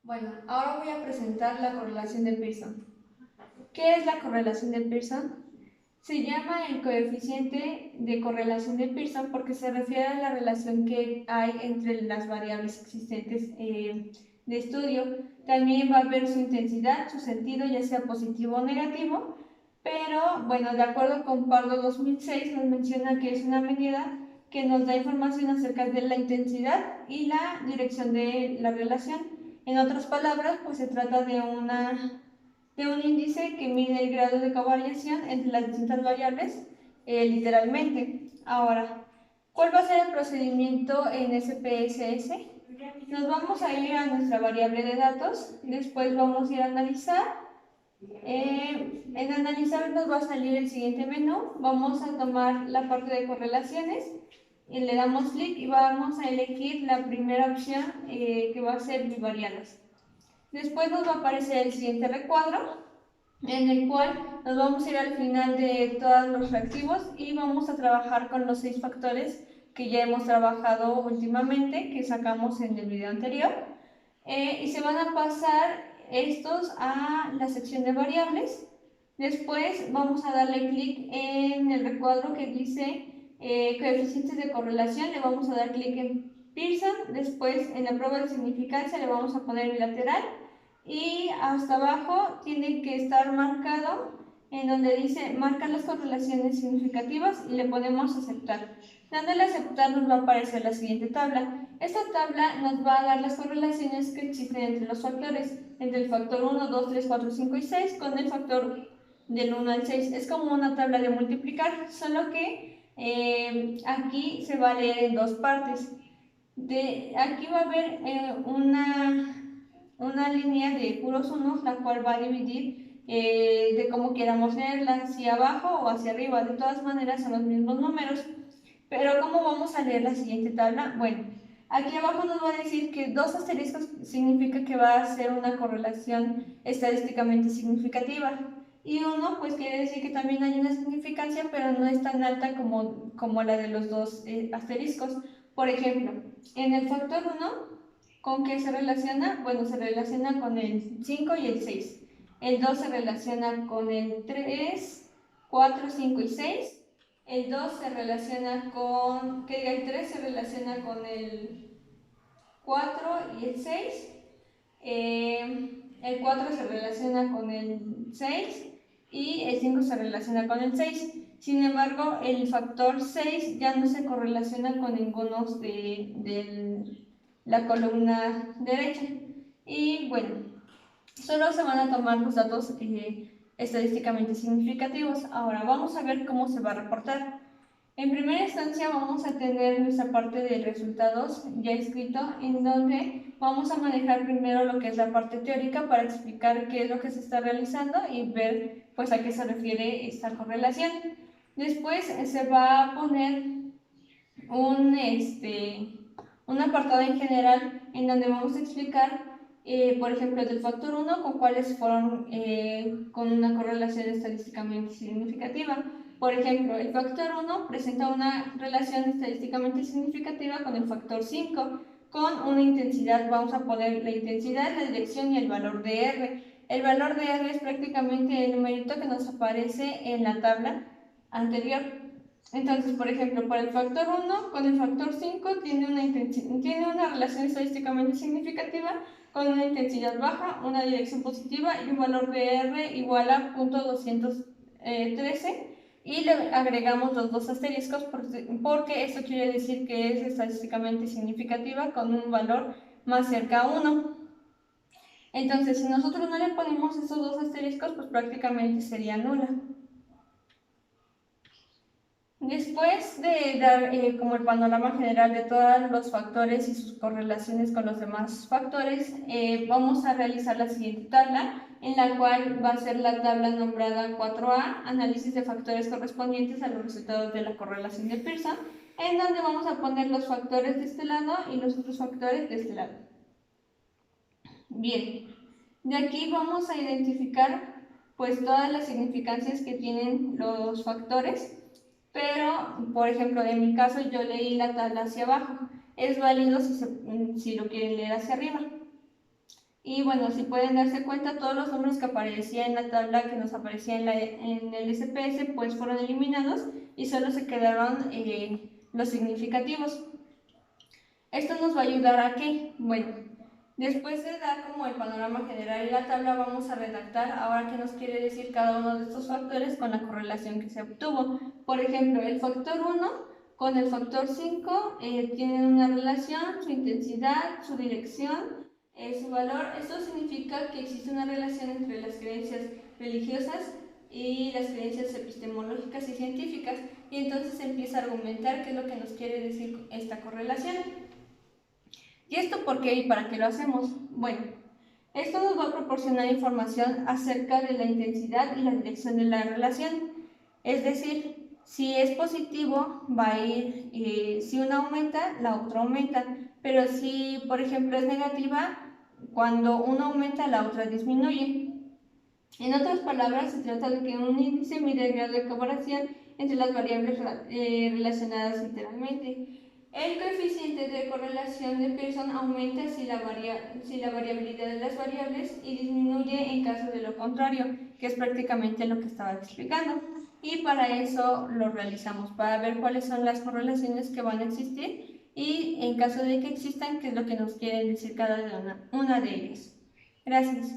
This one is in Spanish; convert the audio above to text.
Bueno, ahora voy a presentar la correlación de Pearson. ¿Qué es la correlación de Pearson? Se llama el coeficiente de correlación de Pearson porque se refiere a la relación que hay entre las variables existentes de estudio. También va a ver su intensidad, su sentido, ya sea positivo o negativo, pero bueno, de acuerdo con Pardo 2006 nos menciona que es una medida que nos da información acerca de la intensidad y la dirección de la relación. En otras palabras, pues se trata de un índice que mide el grado de covariación entre las distintas variables, literalmente. Ahora, ¿cuál va a ser el procedimiento en SPSS? Nos vamos a ir a nuestra variable de datos, después vamos a ir a analizar. En analizar nos va a salir el siguiente menú. Vamos a tomar la parte de correlaciones y le damos clic y vamos a elegir la primera opción que va a ser bivariadas. Después nos va a aparecer el siguiente recuadro en el cual nos vamos a ir al final de todos los reactivos y vamos a trabajar con los 6 factores que ya hemos trabajado últimamente, que sacamos en el video anterior. Y se van a pasar estos a la sección de variables. Después vamos a darle clic en el recuadro que dice coeficientes de correlación, le vamos a dar clic en Pearson, después en la prueba de significancia le vamos a poner bilateral y hasta abajo tiene que estar marcado en donde dice marcar las correlaciones significativas y le ponemos aceptar. Dándole a aceptar nos va a aparecer la siguiente tabla. Esta tabla nos va a dar las correlaciones que existen entre los factores, entre el factor 1, 2, 3, 4, 5 y 6 con el factor del 1 al 6. Es como una tabla de multiplicar, solo que aquí se va a leer en dos partes. Aquí va a haber una línea de puros unos, la cual va a dividir de cómo queramos leerla, hacia abajo o hacia arriba. De todas maneras son los mismos números. Pero ¿cómo vamos a leer la siguiente tabla? Bueno, aquí abajo nos va a decir que dos asteriscos significa que va a ser una correlación estadísticamente significativa. Y uno, pues quiere decir que también hay una significancia, pero no es tan alta como la de los dos asteriscos. Por ejemplo, en el factor 1, ¿con qué se relaciona? Bueno, se relaciona con el 5 y el 6. El 2 se relaciona con el 3, 4, 5 y 6. El 2 se relaciona con, que diga, el 3 se relaciona con el 4 y el 6. El 4 se relaciona con el 6 y el 5 se relaciona con el 6. Sin embargo, el factor 6 ya no se correlaciona con ninguno de la columna derecha. Y bueno, solo se van a tomar los datos estadísticamente significativos. Ahora vamos a ver cómo se va a reportar. En primera instancia vamos a tener nuestra parte de resultados ya escrito, en donde vamos a manejar primero lo que es la parte teórica para explicar qué es lo que se está realizando y ver pues a qué se refiere esta correlación. Después se va a poner un apartado en general en donde vamos a explicar, por ejemplo, del factor 1 con cuáles fueron con una correlación estadísticamente significativa. Por ejemplo, el factor 1 presenta una relación estadísticamente significativa con el factor 5, con una intensidad, vamos a poner la intensidad, la dirección y el valor de R. El valor de R es prácticamente el numerito que nos aparece en la tabla anterior. Entonces, por ejemplo, para el factor 1 con el factor 5 tiene una relación estadísticamente significativa con una intensidad baja, una dirección positiva y un valor de R igual a 0.213 y le agregamos los dos asteriscos porque esto quiere decir que es estadísticamente significativa con un valor más cerca a 1. Entonces, si nosotros no le ponemos estos dos asteriscos, pues prácticamente sería nula. Después de dar como el panorama general de todos los factores y sus correlaciones con los demás factores, vamos a realizar la siguiente tabla, en la cual va a ser la tabla nombrada 4A, análisis de factores correspondientes a los resultados de la correlación de Pearson, en donde vamos a poner los factores de este lado y los otros factores de este lado. Bien, de aquí vamos a identificar pues todas las significancias que tienen los factores. Pero, por ejemplo, en mi caso yo leí la tabla hacia abajo. Es válido si lo quieren leer hacia arriba. Y bueno, si pueden darse cuenta, todos los números que aparecían en la tabla que nos aparecía en el SPS, pues fueron eliminados y solo se quedaron los significativos. Esto nos va a ayudar a qué? Bueno, después de dar como el panorama general y la tabla, vamos a redactar ahora qué nos quiere decir cada uno de estos factores con la correlación que se obtuvo. Por ejemplo, el factor 1 con el factor 5 tienen una relación, su intensidad, su dirección, su valor. Esto significa que existe una relación entre las creencias religiosas y las creencias epistemológicas y científicas, y entonces se empieza a argumentar qué es lo que nos quiere decir esta correlación. ¿Y esto por qué y para qué lo hacemos? Bueno, esto nos va a proporcionar información acerca de la intensidad y la dirección de la relación. Es decir, si es positivo, va a ir, si una aumenta, la otra aumenta. Pero si, por ejemplo, es negativa, cuando una aumenta, la otra disminuye. En otras palabras, se trata de que un índice mide el grado de comparación entre las variables relacionadas literalmente. El coeficiente de correlación de Pearson aumenta si la variabilidad de las variables y disminuye en caso de lo contrario, que es prácticamente lo que estaba explicando. Y para eso lo realizamos, para ver cuáles son las correlaciones que van a existir y en caso de que existan, qué es lo que nos quieren decir cada una de ellas. Gracias.